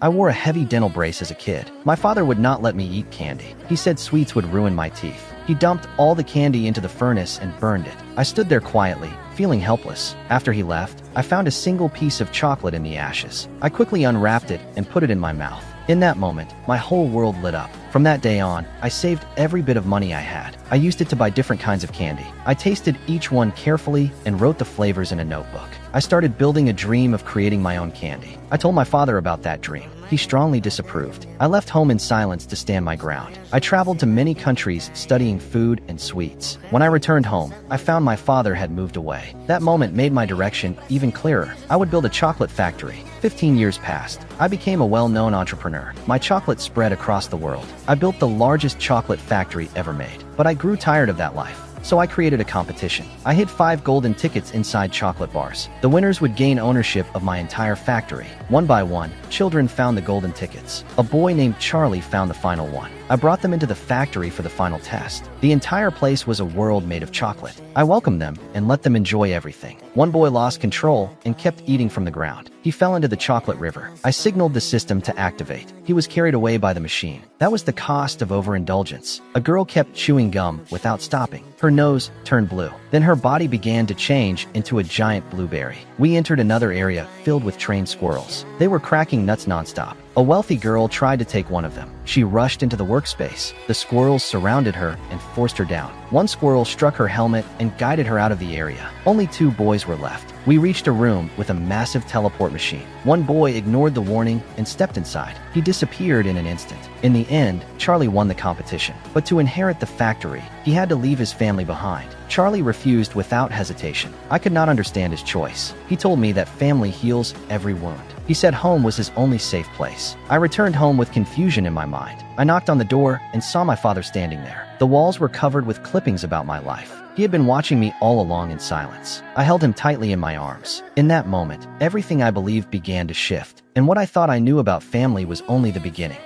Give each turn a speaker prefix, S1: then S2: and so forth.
S1: I wore a heavy dental brace as a kid. My father would not let me eat candy. He said sweets would ruin my teeth. He dumped all the candy into the furnace and burned it. I stood there quietly, feeling helpless. After he left, I found a single piece of chocolate in the ashes. I quickly unwrapped it and put it in my mouth. In that moment, my whole world lit up. From that day on, I saved every bit of money I had. I used it to buy different kinds of candy. I tasted each one carefully and wrote the flavors in a notebook. I started building a dream of creating my own candy. I told my father about that dream. He strongly disapproved. I left home in silence to stand my ground. I traveled to many countries studying food and sweets. When I returned home, I found my father had moved away. That moment made my direction even clearer. I would build a chocolate factory. 15 years passed. I became a well-known entrepreneur. My chocolate spread across the world. I built the largest chocolate factory ever made. But I grew tired of that life. So I created a competition. I hid 5 golden tickets inside chocolate bars. The winners would gain ownership of my entire factory. One by one, children found the golden tickets. A boy named Charlie found the final one. I brought them into the factory for the final test. The entire place was a world made of chocolate. I welcomed them and let them enjoy everything. One boy lost control and kept eating from the ground. He fell into the chocolate river. I signaled the system to activate. He was carried away by the machine. That was the cost of overindulgence. A girl kept chewing gum without stopping. Her nose turned blue. Then her body began to change into a giant blueberry. We entered another area filled with trained squirrels. They were cracking nuts nonstop. A wealthy girl tried to take one of them. She rushed into the workspace. The squirrels surrounded her and forced her down. One squirrel struck her helmet and guided her out of the area. Only 2 boys were left. We reached a room with a massive teleport machine. One boy ignored the warning and stepped inside. He disappeared in an instant. In the end, Charlie won the competition. But to inherit the factory, he had to leave his family behind. Charlie refused without hesitation. I could not understand his choice. He told me that family heals every wound. He said home was his only safe place. I returned home with confusion in my mind. I knocked on the door and saw my father standing there. The walls were covered with clippings about my life. He had been watching me all along in silence. I held him tightly in my arms. In that moment, everything I believed began to shift, and what I thought I knew about family was only the beginning.